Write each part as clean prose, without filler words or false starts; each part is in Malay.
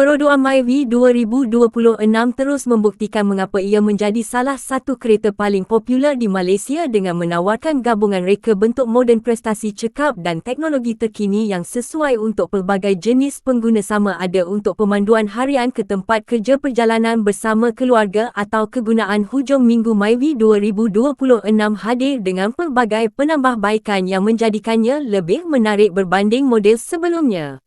Peroduan Myvi 2026 terus membuktikan mengapa ia menjadi salah satu kereta paling popular di Malaysia dengan menawarkan gabungan reka bentuk moden prestasi cekap dan teknologi terkini yang sesuai untuk pelbagai jenis pengguna, sama ada untuk pemanduan harian ke tempat kerja, perjalanan bersama keluarga atau kegunaan hujung minggu. Myvi 2026 hadir dengan pelbagai penambahbaikan yang menjadikannya lebih menarik berbanding model sebelumnya.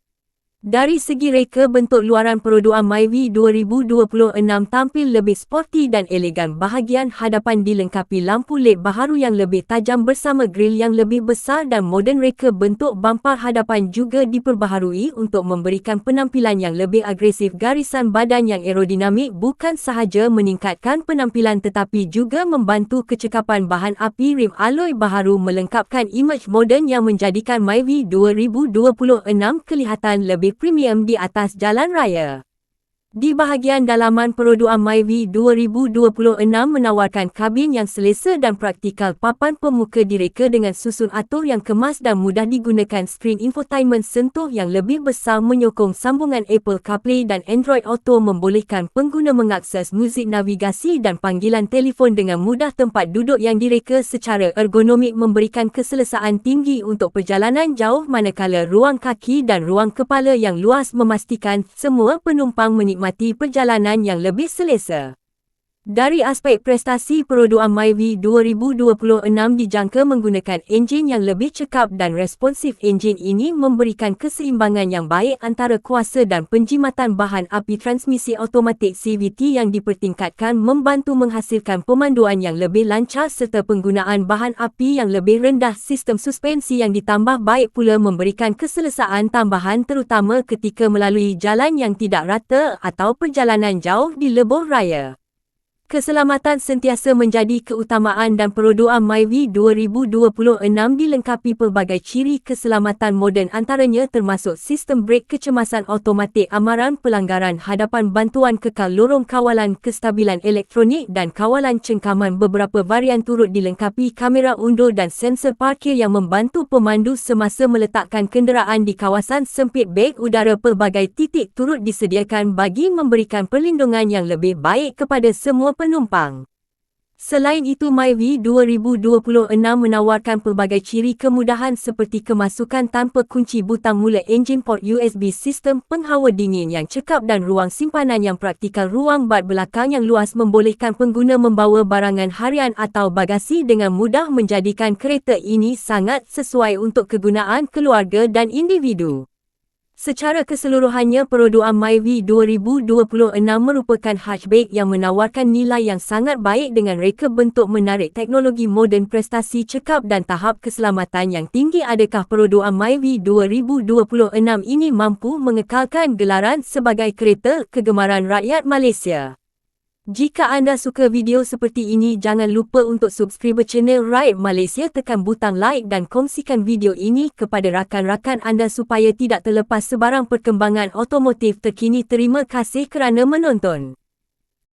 Dari segi reka bentuk luaran, peroduan Myvi 2026 tampil lebih sporty dan elegan. Bahagian hadapan dilengkapi lampu LED baharu yang lebih tajam bersama grill yang lebih besar dan moden. Reka bentuk bumper hadapan juga diperbaharui untuk memberikan penampilan yang lebih agresif. Garisan badan yang aerodinamik bukan sahaja meningkatkan penampilan tetapi juga membantu kecekapan. Bahan api rim alloy baharu melengkapkan imej moden yang menjadikan Myvi 2026 kelihatan lebih premium di atas jalan raya. Di bahagian dalaman, peroduan Myvi 2026 menawarkan kabin yang selesa dan praktikal. Papan pemuka direka dengan susun atur yang kemas dan mudah digunakan. Skrin infotainment sentuh yang lebih besar menyokong sambungan Apple CarPlay dan Android Auto, membolehkan pengguna mengakses muzik, navigasi dan panggilan telefon dengan mudah. Tempat duduk yang direka secara ergonomik memberikan keselesaan tinggi untuk perjalanan jauh, manakala ruang kaki dan ruang kepala yang luas memastikan semua penumpang menikmati perjalanan yang lebih selesa. Dari aspek prestasi, peroduan Myvi 2026 dijangka menggunakan enjin yang lebih cekap dan responsif. Enjin ini memberikan keseimbangan yang baik antara kuasa dan penjimatan. Bahan api transmisi automatik CVT yang dipertingkatkan membantu menghasilkan pemanduan yang lebih lancar serta penggunaan bahan api yang lebih rendah. Sistem suspensi yang ditambah baik pula memberikan keselesaan tambahan terutama ketika melalui jalan yang tidak rata atau perjalanan jauh di lebuh raya. Keselamatan sentiasa menjadi keutamaan dan peroduan Myvi 2026 dilengkapi pelbagai ciri keselamatan moden, antaranya termasuk sistem brek kecemasan automatik, amaran pelanggaran hadapan, bantuan kekal lorong, kawalan kestabilan elektronik dan kawalan cengkaman. Beberapa varian turut dilengkapi kamera undur dan sensor parkir yang membantu pemandu semasa meletakkan kenderaan di kawasan sempit. Beg udara pelbagai titik turut disediakan bagi memberikan perlindungan yang lebih baik kepada semua penumpang. Selain itu, Myvi 2026 menawarkan pelbagai ciri kemudahan seperti kemasukan tanpa kunci, butang mula enjin, port USB, sistem penghawa dingin yang cekap dan ruang simpanan yang praktikal. Ruang bak belakang yang luas membolehkan pengguna membawa barangan harian atau bagasi dengan mudah, menjadikan kereta ini sangat sesuai untuk kegunaan keluarga dan individu. Secara keseluruhannya, peroduan Myvi 2026 merupakan hatchback yang menawarkan nilai yang sangat baik dengan reka bentuk menarik, teknologi moden, prestasi cekap dan tahap keselamatan yang tinggi. Adakah peroduan Myvi 2026 ini mampu mengekalkan gelaran sebagai kereta kegemaran rakyat Malaysia? Jika anda suka video seperti ini, jangan lupa untuk subscribe channel Ride Malaysia, tekan butang like dan kongsikan video ini kepada rakan-rakan anda supaya tidak terlepas sebarang perkembangan otomotif terkini. Terima kasih kerana menonton.